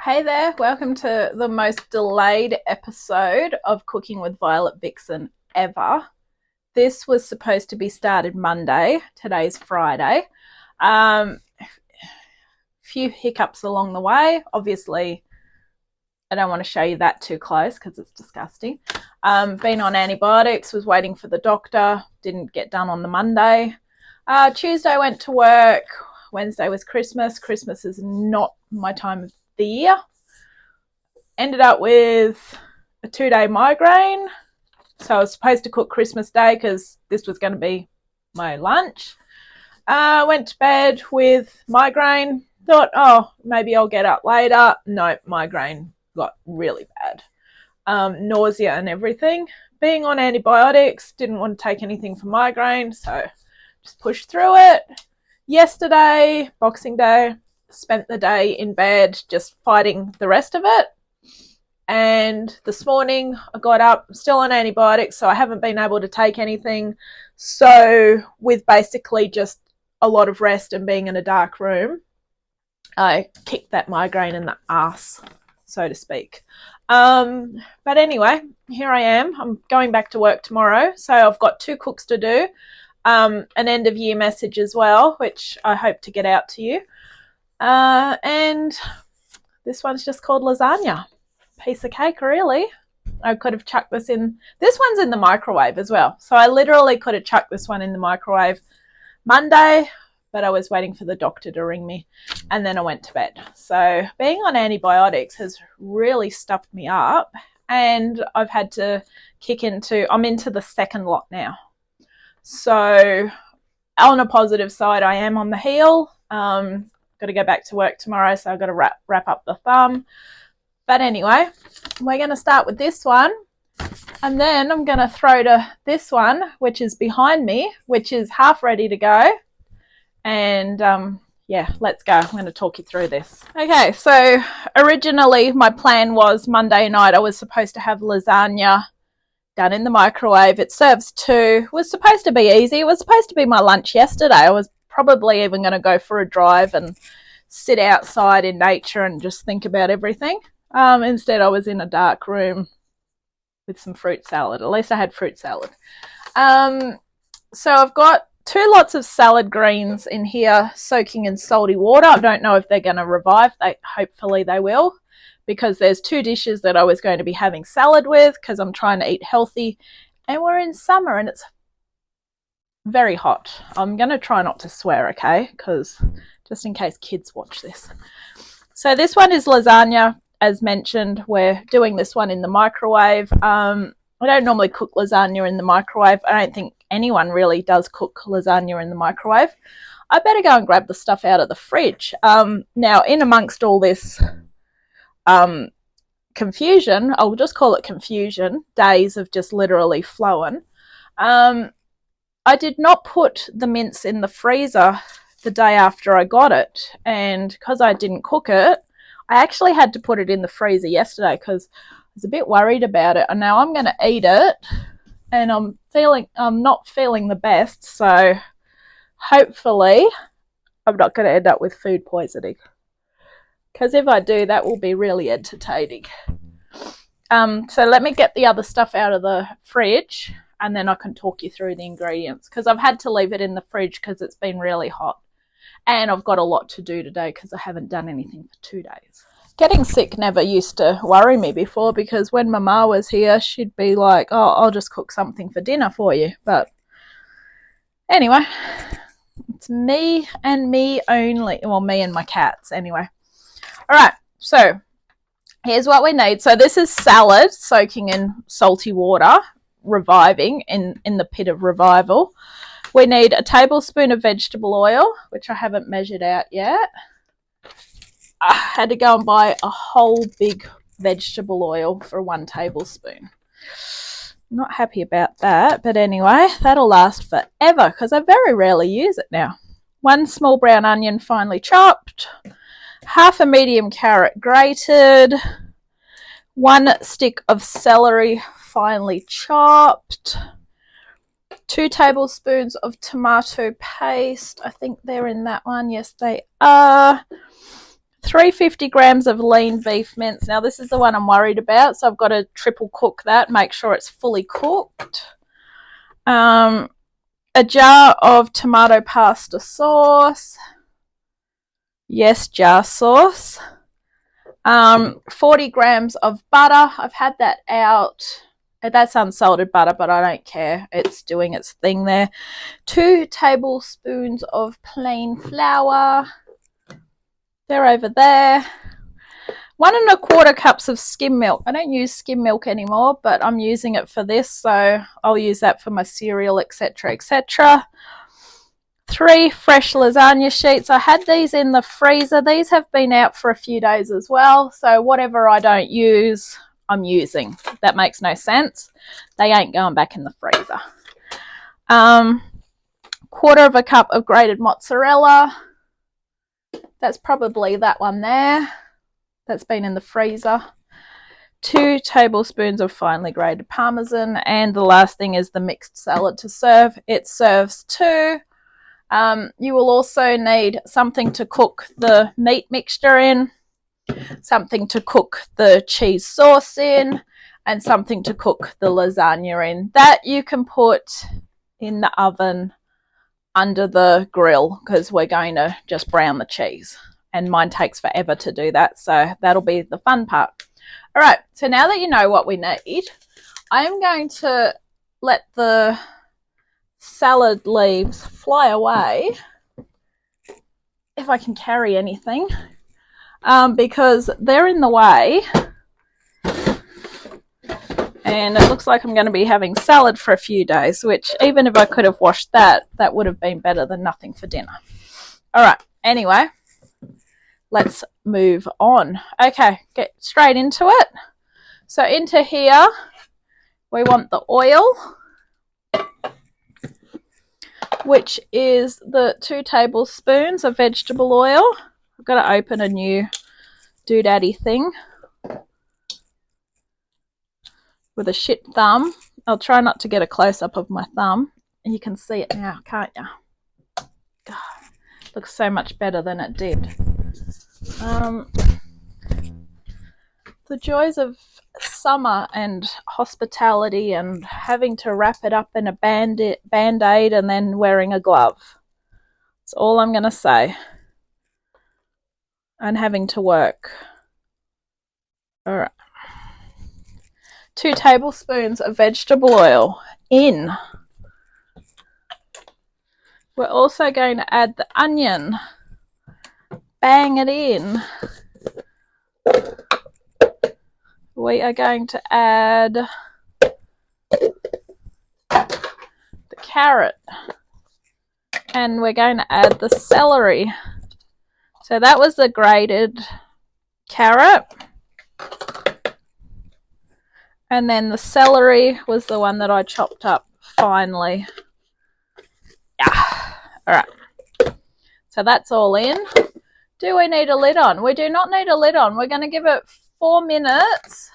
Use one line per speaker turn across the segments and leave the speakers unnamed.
Hey there, welcome to the most delayed episode of Cooking with Violet Vixen ever. This was supposed to be started Monday. Today's Friday. Few hiccups along the way. Obviously, I don't want to show you that too close because it's disgusting. Been on antibiotics, was waiting for the doctor, didn't get done on the Monday. Tuesday went to work. Wednesday was Christmas. Christmas is not my time of the year. Ended up with a 2-day migraine. So I was supposed to cook Christmas Day because this was going to be my lunch. Went to bed with migraine. Thought, oh, maybe I'll get up later. No, migraine got really bad. Nausea and everything. Being on antibiotics, didn't want to take anything for migraine, so just pushed through it. Yesterday, Boxing Day, spent the day in bed just fighting the rest of it. And this morning I got up, still on antibiotics, so I haven't been able to take anything. So with basically just a lot of rest and being in a dark room, I kicked that migraine in the ass, so to speak. But anyway, here I am. I'm going back to work tomorrow, so I've got 2 cooks to do. An end of year message as well, which I hope to get out to you. And this one's just called lasagna. Piece of cake, really. I could have chucked this in. This one's in the microwave as well. So I literally could have chucked this one in the microwave Monday, but I was waiting for the doctor to ring me. And then I went to bed. So being on antibiotics has really stuffed me up. And I've had to I'm into the second lot now. So on a positive side, I am on the heel. Got to go back to work tomorrow, so I've got to wrap up the thumb. But anyway, we're going to start with this one. And then I'm going to throw to this one, which is behind me, which is half ready to go. And yeah, let's go. I'm going to talk you through this. Okay, so originally my plan was Monday night I was supposed to have lasagna done in the microwave. It serves 2. It was supposed to be easy. It was supposed to be my lunch yesterday. I was probably even going to go for a drive and sit outside in nature and just think about everything. Instead, I was in a dark room with some fruit salad. At least I had fruit salad. So I've got 2 lots of salad greens in here soaking in salty water. I don't know if they're going to revive. Hopefully they will, because there's 2 dishes that I was going to be having salad with because I'm trying to eat healthy. And we're in summer and it's very hot. I'm going to try not to swear, okay? Because just in case kids watch this. So this one is lasagna. As mentioned, we're doing this one in the microwave. I don't normally cook lasagna in the microwave. I don't think anyone really does cook lasagna in the microwave. I better go and grab the stuff out of the fridge. Now, in amongst all this confusion, I'll just call it confusion, days have just literally flown. I did not put the mince in the freezer the day after I got it. And because I didn't cook it, I actually had to put it in the freezer yesterday because I was a bit worried about it. And now I'm going to eat it and I'm not feeling the best. So hopefully I'm not going to end up with food poisoning. Because if I do, that will be really entertaining. So let me get the other stuff out of the fridge and then I can talk you through the ingredients. Because I've had to leave it in the fridge because it's been really hot. And I've got a lot to do today because I haven't done anything for 2 days. Getting sick never used to worry me before because when Mama was here, she'd be like, oh, I'll just cook something for dinner for you. But anyway, it's me and me only. Well, me and my cats anyway. All right, so here's what we need. So this is salad soaking in salty water, reviving in the pit of revival. We need a tablespoon of vegetable oil, which I haven't measured out yet. I had to go and buy a whole big vegetable oil for 1 tablespoon. Not happy about that, but anyway, that'll last forever because I very rarely use it now. 1 small brown onion finely chopped, half a medium carrot grated, 1 stick of celery finely chopped, 2 tablespoons of tomato paste. I think they're in that one. Yes, they are. 350 grams of lean beef mince. Now this is the one I'm worried about, so I've got to triple cook that, make sure it's fully cooked. A jar of tomato pasta sauce. Yes, jar sauce. 40 grams of butter. I've had that out. That's unsalted butter, but I don't care. It's doing its thing there. 2 tablespoons of plain flour. They're over there. 1 1/4 cups of skim milk. I don't use skim milk anymore, but I'm using it for this, so I'll use that for my cereal, etc., etc. 3 fresh lasagna sheets. I had these in the freezer. These have been out for a few days as well, so whatever I don't use, I'm using. That makes no sense. They ain't going back in the freezer. 1/4 cup of grated mozzarella. That's probably that one there. That's been in the freezer. 2 tablespoons of finely grated parmesan. And the last thing is the mixed salad to serve. It serves 2. You will also need something to cook the meat mixture in, something to cook the cheese sauce in, and something to cook the lasagna in. That you can put in the oven under the grill, because we're going to just brown the cheese, and mine takes forever to do that, so that'll be the fun part. All right, so now that you know what we need, I'm going to let the salad leaves fly away, if I can carry anything, because they're in the way, and it looks like I'm going to be having salad for a few days, which even if I could have washed that, that would have been better than nothing for dinner. All right, anyway, let's move on. Okay, get straight into it. So into here, we want the oil, which is the 2 tablespoons of vegetable oil. I've got to open a new doodaddy thing with a shit thumb. I'll try not to get a close-up of my thumb. You can see it now, can't you? God, looks so much better than it did. The joys of summer and hospitality and having to wrap it up in a band-aid and then wearing a glove. That's all I'm going to say. And having to work. All right. 2 tablespoons of vegetable oil in. We're also going to add the onion. Bang it in. We are going to add the carrot, and we're going to add the celery. So that was the grated carrot, and then the celery was the one that I chopped up finely. Yeah. All right. So that's all in. Do we need a lid on? We do not need a lid on. We're going to give it 4 minutes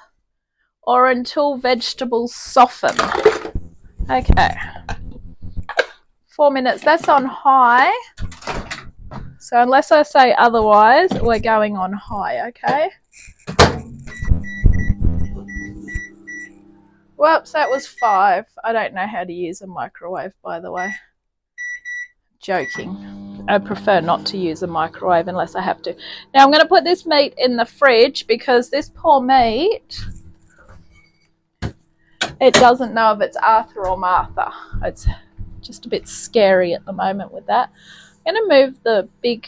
or until vegetables soften. Okay. 4 minutes. That's on high. So unless I say otherwise, we're going on high, okay? Whoops, that was 5. I don't know how to use a microwave, by the way. Joking. I prefer not to use a microwave unless I have to. Now I'm going to put this meat in the fridge because this poor meat, it doesn't know if it's Arthur or Martha. It's just a bit scary at the moment with that. I'm going to move the big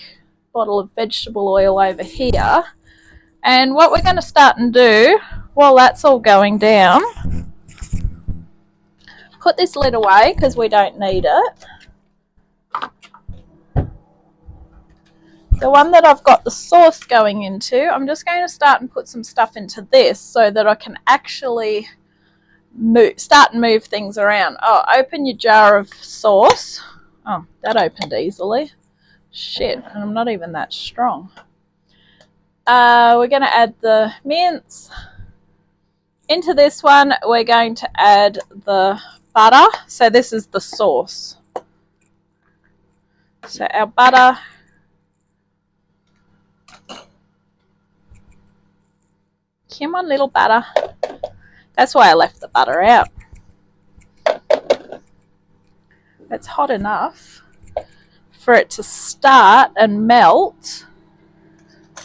bottle of vegetable oil over here. And what we're going to start and do while that's all going down, put this lid away because we don't need it. The one that I've got the sauce going into, I'm just going to start and put some stuff into this so that I can actually start and move things around. Oh, open your jar of sauce. Oh, that opened easily. Shit, and I'm not even that strong. We're going to add the mince. Into this one, we're going to add the butter. So this is the sauce. So our butter Come on, little butter. That's why I left the butter out. It's hot enough for it to start and melt,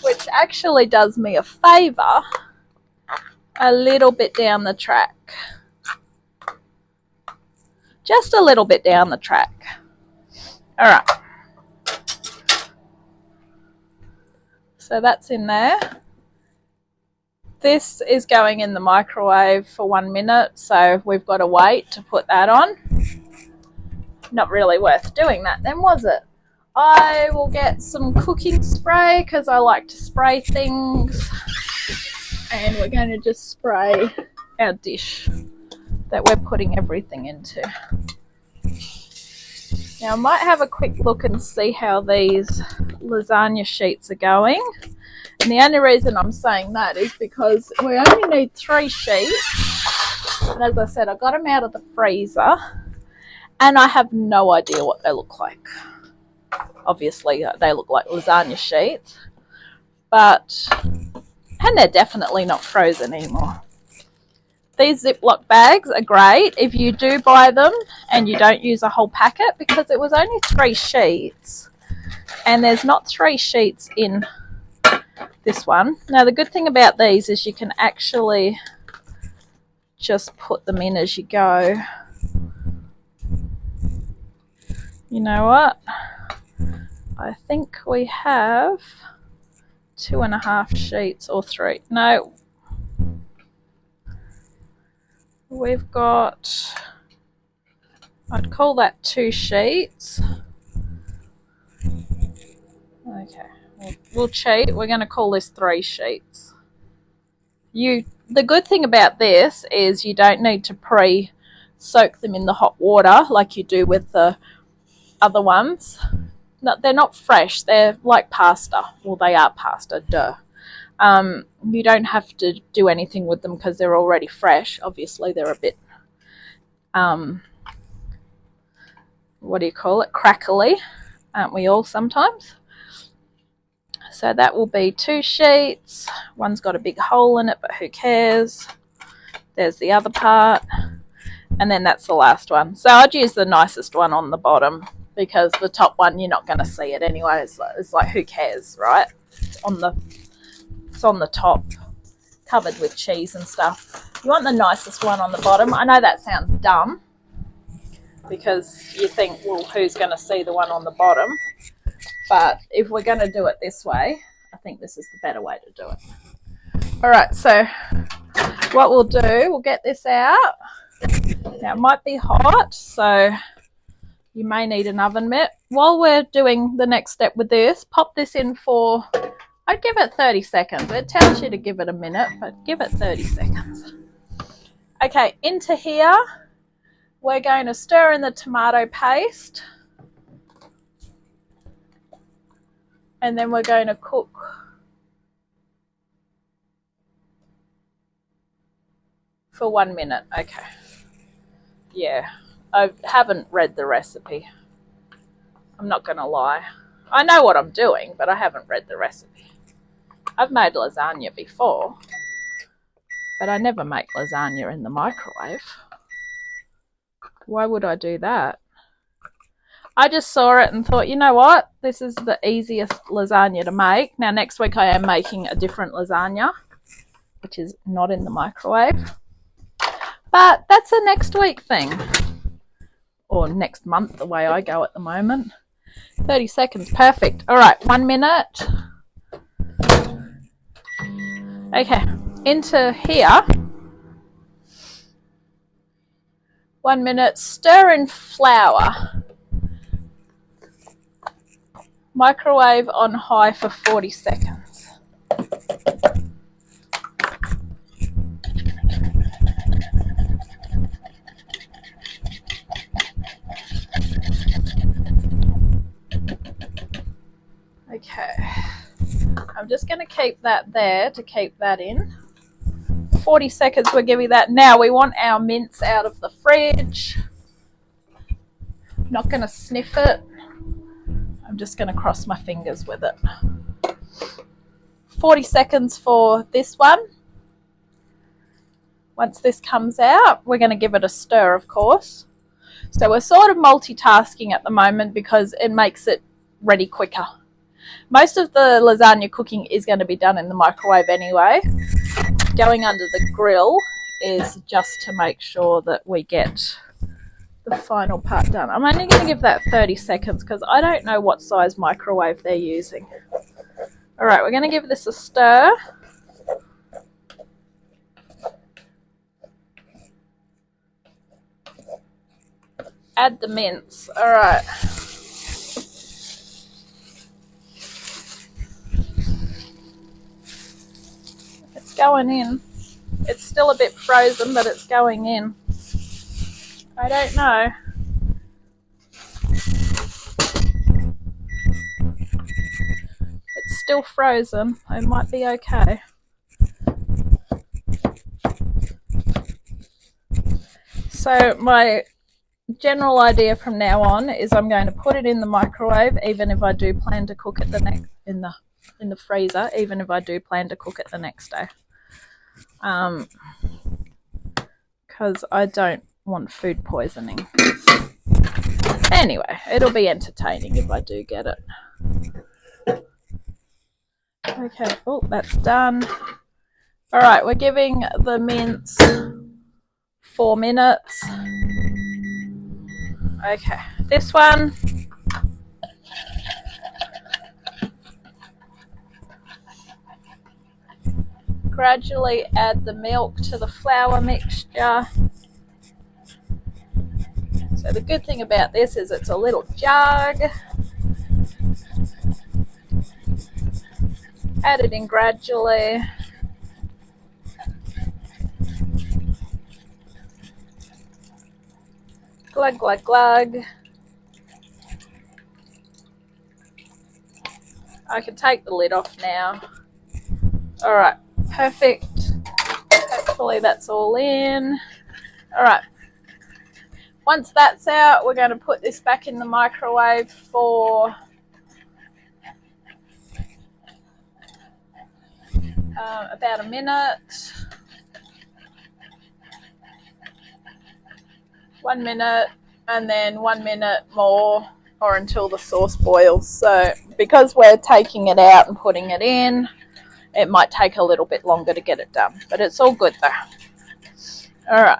which actually does me a favour a little bit down the track. Just a little bit down the track. All right. So that's in there. This is going in the microwave for 1 minute, so we've got to wait to put that on. Not really worth doing that then, was it? I will get some cooking spray because I like to spray things. And we're going to just spray our dish that we're putting everything into. Now I might have a quick look and see how these lasagna sheets are going. And the only reason I'm saying that is because we only need 3 sheets. And as I said, I got them out of the freezer. And I have no idea what they look like. Obviously, they look like lasagna sheets. And they're definitely not frozen anymore. These Ziploc bags are great if you do buy them and you don't use a whole packet, because it was only 3 sheets. And there's not 3 sheets in this one. Now, the good thing about these is you can actually just put them in as you go. You know what? I think we have 2.5 sheets or 3. No. We've got, I'd call that 2 sheets. Okay, we'll cheat. We're going to call this 3 sheets. The good thing about this is you don't need to pre-soak them in the hot water like you do with the other ones. No, they're not fresh. They're like pasta. Well, they are pasta, duh. You don't have to do anything with them because they're already fresh. Obviously, they're a bit, what do you call it? Crackly, aren't we all sometimes? So that will be 2 sheets. One's got a big hole in it, but who cares? There's the other part. And then that's the last one. So I'd use the nicest one on the bottom, because the top one, you're not going to see it anyway. It's like, who cares, right? It's on the top, covered with cheese and stuff. You want the nicest one on the bottom. I know that sounds dumb, because you think, well, who's going to see the one on the bottom? But if we're going to do it this way, I think this is the better way to do it. All right, so what we'll do, we'll get this out. Now, it might be hot, so you may need an oven mitt. While we're doing the next step with this, pop this in for, I'd give it 30 seconds. It tells you to give it a minute, but give it 30 seconds. Okay, into here, we're going to stir in the tomato paste. And then we're going to cook for 1 minute. Okay. Yeah, I haven't read the recipe. I'm not going to lie. I know what I'm doing, but I haven't read the recipe. I've made lasagna before, but I never make lasagna in the microwave. Why would I do that? I just saw it and thought, you know what? This is the easiest lasagna to make. Now, next week I am making a different lasagna, which is not in the microwave. But that's a next week thing. Or next month, the way I go at the moment. 30 seconds, perfect. All right, 1 minute. Okay, into here. 1 minute, stir in flour. Microwave on high for 40 seconds. Okay, I'm just going to keep that there to keep that in. 40 seconds, we'll give you that. Now we want our mince out of the fridge. I'm not going to sniff it. I'm just going to cross my fingers with it. 40 seconds for this one. Once this comes out, we're going to give it a stir, of course. So we're sort of multitasking at the moment because it makes it ready quicker. Most of the lasagna cooking is going to be done in the microwave anyway. Going under the grill is just to make sure that we get the final part done. I'm only going to give that 30 seconds because I don't know what size microwave they're using. Alright, we're going to give this a stir. Add the mince. Alright. It's going in. It's still a bit frozen, but it's going in. I don't know. It's still frozen. It might be okay. So my general idea from now on is I'm going to put it in the microwave, even if I do plan to cook it in the freezer, even if I do plan to cook it the next day. Because I don't want food poisoning. Anyway, it'll be entertaining if I do get it. Okay, oh, that's done. Alright, we're giving the mince 4 minutes. Okay, this one. Gradually add the milk to the flour mixture. So the good thing about this is it's a little jug. Add it in gradually. Glug, glug, glug. I can take the lid off now. Alright, perfect. Hopefully that's all in. Alright. Once that's out, we're going to put this back in the microwave for about a minute. 1 minute, and then 1 minute more, or until the sauce boils. So because we're taking it out and putting it in, it might take a little bit longer to get it done, but it's all good though. Alright,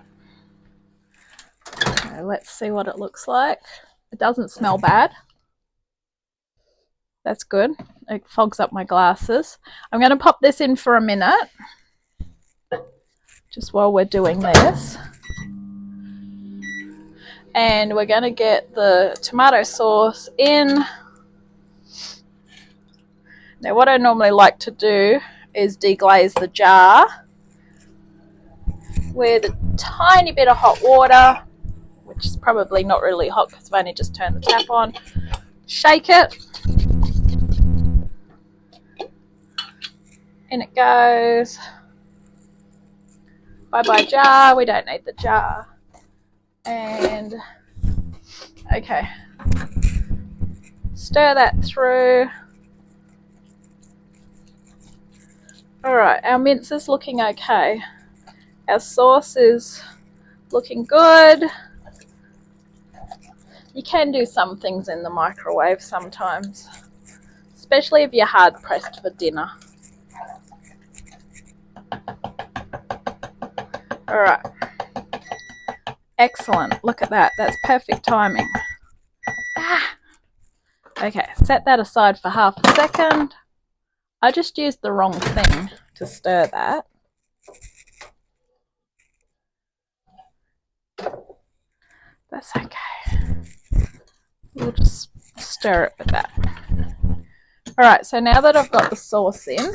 so let's see what it looks like. It doesn't smell bad. That's good. It fogs up my glasses. I'm going to pop this in for a minute, just while we're doing this. And we're going to get the tomato sauce in. Now what I normally like to do is deglaze the jar with a tiny bit of hot water, which is probably not really hot because I've only just turned the tap on. Shake it. In it goes. Bye-bye jar. We don't need the jar. And okay, stir that through. Alright, our mince is looking okay. Our sauce is looking good. You can do some things in the microwave sometimes, especially if you're hard pressed for dinner. Alright. Excellent. Look at that. That's perfect timing. Okay, set that aside for half a second. I just used the wrong thing to stir that. That's okay. We'll just stir it with that. Alright, so now that I've got the sauce in,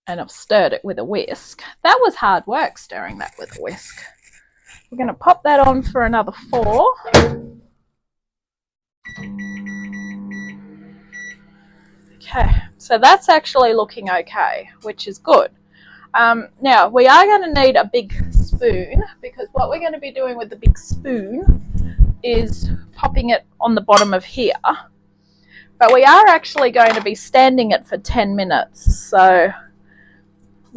and I've stirred it with a whisk. That was hard work, stirring that with a whisk. We're going to pop that on for another 4. Okay, so that's actually looking okay, which is good. Now, we are going to need a big spoon, because what we're going to be doing with the big spoon is popping it on the bottom of here. But we are actually going to be standing it for 10 minutes, so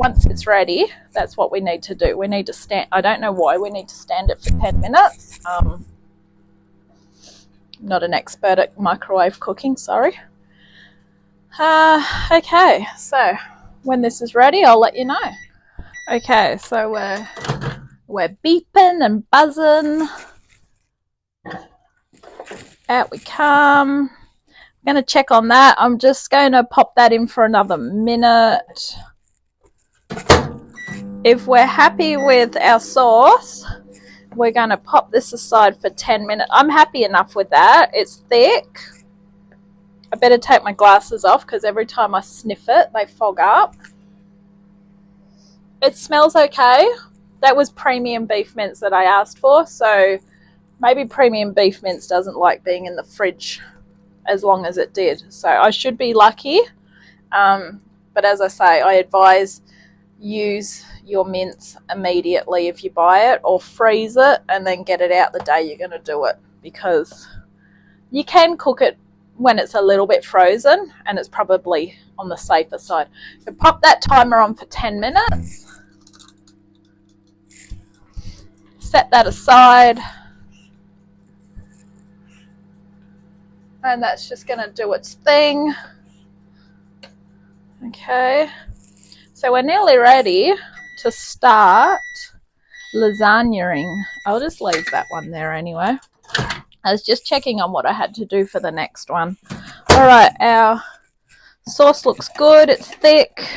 once it's ready, that's what we need to do. We need to stand, I don't know why we need to stand it for 10 minutes. I'm not an expert at microwave cooking, sorry. Okay, so when this is ready, I'll let you know. Okay, so we're beeping and buzzing. Out we come. I'm going to check on that. I'm just going to pop that in for another minute. If we're happy with our sauce, we're going to pop this aside for 10 minutes. I'm happy enough with that. It's thick. I better take my glasses off because every time I sniff it, they fog up. It smells okay. That was premium beef mince that I asked for, so maybe premium beef mince doesn't like being in the fridge as long as it did. So I should be lucky. But as I say, I advise use your mince immediately if you buy it, or freeze it and then get it out the day you're going to do it, because you can cook it when it's a little bit frozen and it's probably on the safer side. So pop that timer on for 10 minutes. Set that aside. And that's just going to do its thing. Okay. So we're nearly ready to start lasagneing. I'll just leave that one there anyway. I was just checking on what I had to do for the next one. All right, our sauce looks good. It's thick.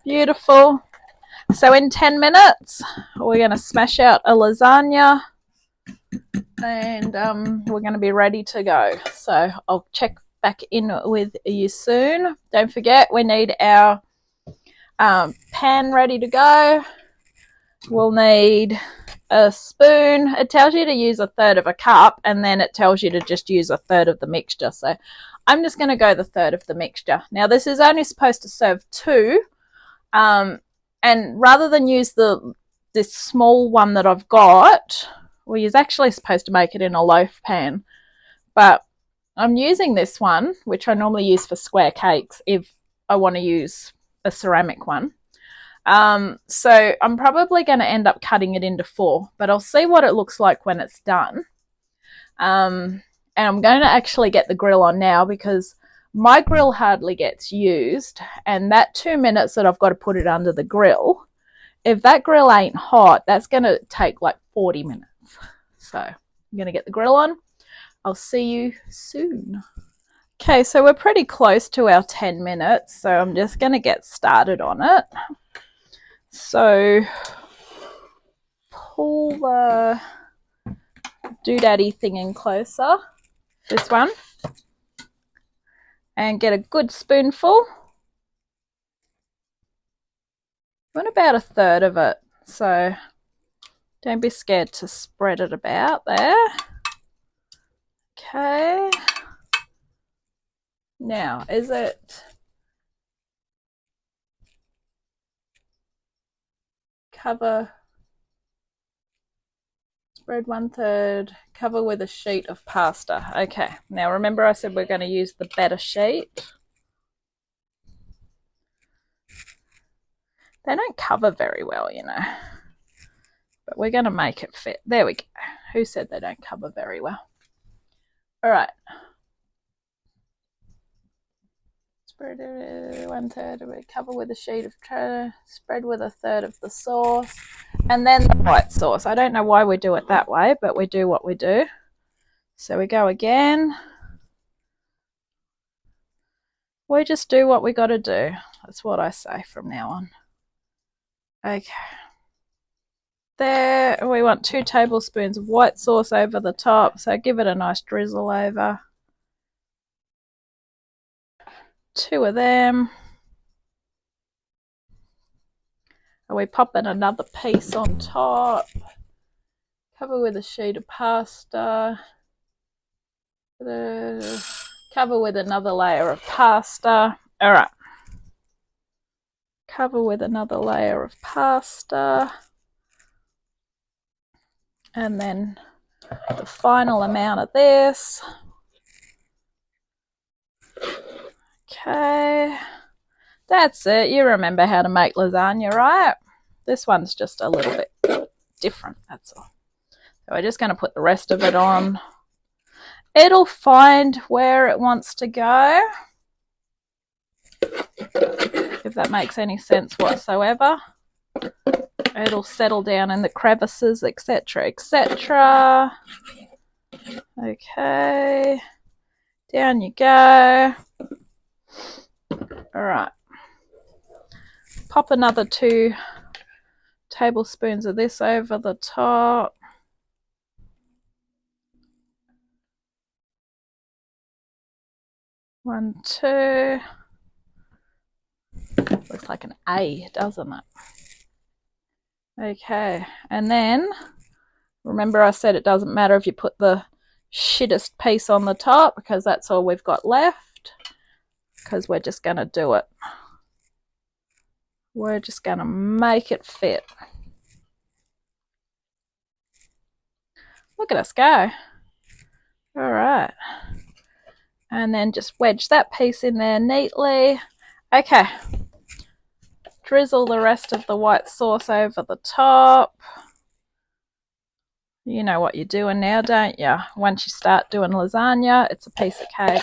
Beautiful. So in 10 minutes, we're going to smash out a lasagna and we're going to be ready to go. So I'll check back in with you soon. Don't forget, we need our pan ready to go. We'll need a spoon. It tells you to use 1/3 of a cup, and then it tells you to just use 1/3 of the mixture. So I'm just going to go the 1/3 of the mixture. Now this is only supposed to serve 2, and rather than use this small one that I've got, well, you're actually supposed to make it in a loaf pan, but I'm using this one, which I normally use for square cakes if I want to use a ceramic one. So I'm probably going to end up cutting it into 4, but I'll see what it looks like when it's done. And I'm going to actually get the grill on now, because my grill hardly gets used, and that 2 minutes that I've got to put it under the grill, if that grill ain't hot, that's going to take like 40 minutes. So I'm going to get the grill on. I'll see you soon. Okay, so we're pretty close to our 10 minutes, so I'm just going to get started on it. So pull the doodaddy thing in closer, this one, and get a good spoonful. I want about 1/3 of it, so don't be scared to spread it about there. Okay. Now, is it cover, spread 1/3, cover with a sheet of pasta. Okay, now remember I said we're going to use the better sheet. They don't cover very well, you know, but we're going to make it fit. There we go. Who said they don't cover very well? All right. Spread it 1/3, cover with a sheet of spread with 1/3 of the sauce, and then the white sauce. I don't know why we do it that way, but we do what we do. So we go again. We just do what we got to do. That's what I say from now on. Okay. There, we want 2 tablespoons of white sauce over the top, so give it a nice drizzle over. 2 of them. And we pop in another piece on top. Cover with a sheet of pasta. Cover with another layer of pasta. All right. Cover with another layer of pasta. And then the final amount of this. Okay. That's it. You remember how to make lasagna, right? This one's just a little bit different, that's all. So we're just going to put the rest of it on. It'll find where it wants to go, if that makes any sense whatsoever. It'll settle down in the crevices, etc., etc. Okay, down you go. All right, pop another 2 tablespoons of this over the top. One, 2. Looks like an A, doesn't it? Okay, and then remember I said it doesn't matter if you put the shittest piece on the top, because that's all we've got left, because we're just going to do it. We're just going to make it fit. Look at us go. All right. And then just wedge that piece in there neatly. Okay. Drizzle the rest of the white sauce over the top. You know what you're doing now, don't you? Once you start doing lasagna, it's a piece of cake.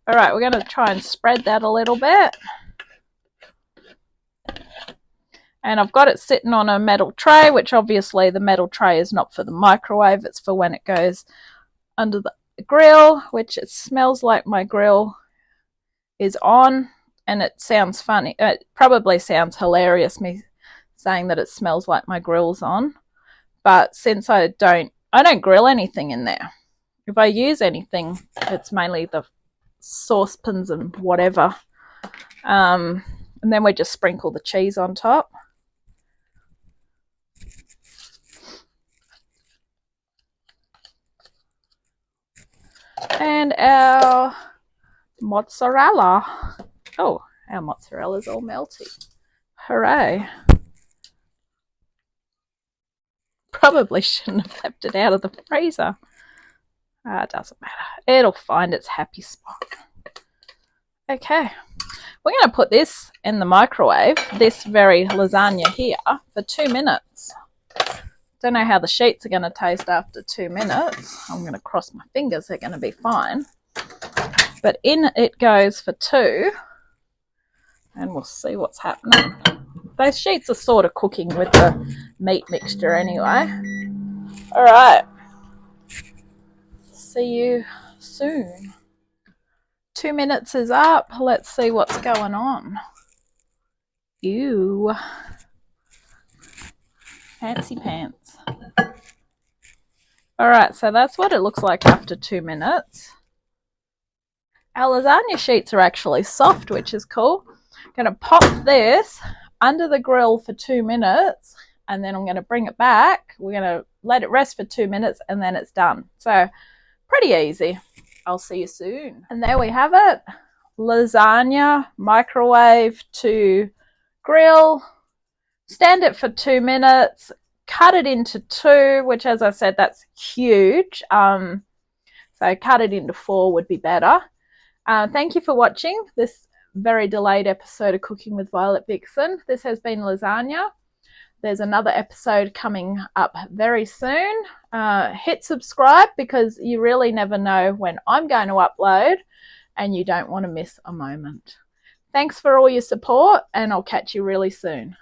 All right, we're going to try and spread that a little bit. And I've got it sitting on a metal tray, which obviously the metal tray is not for the microwave. It's for when it goes under the grill, which it smells like my grill is on. And it sounds funny. It probably sounds hilarious, me saying that it smells like my grill's on. But since I don't grill anything in there. If I use anything, it's mainly the saucepans and whatever. And then we just sprinkle the cheese on top. And our mozzarella. Oh, our mozzarella's all melty. Hooray. Probably shouldn't have left it out of the freezer. It doesn't matter. It'll find its happy spot. Okay. We're going to put this in the microwave, this very lasagna here, for 2 minutes. Don't know how the sheets are going to taste after 2 minutes. I'm going to cross my fingers, they're going to be fine. But in it goes for 2, and we'll see what's happening. Those sheets are sort of cooking with the meat mixture anyway. All right. See you soon. 2 minutes is up. Let's see what's going on. Ew. Fancy pants. All right, so that's what it looks like after 2 minutes. Our lasagna sheets are actually soft, which is cool. I'm going to pop this under the grill for 2 minutes, and then I'm going to bring it back. We're going to let it rest for 2 minutes, and then it's done. So pretty easy. I'll see you soon. And there we have it. Lasagna, microwave to grill. Stand it for 2 minutes. Cut it into 2, which, as I said, that's huge. So cut it into 4 would be better. Thank you for watching this very delayed episode of Cooking with Violet Vixen. This has been lasagna. There's another episode coming up very soon. Hit subscribe, because you really never know when I'm going to upload, and you don't want to miss a moment. Thanks for all your support, and I'll catch you really soon.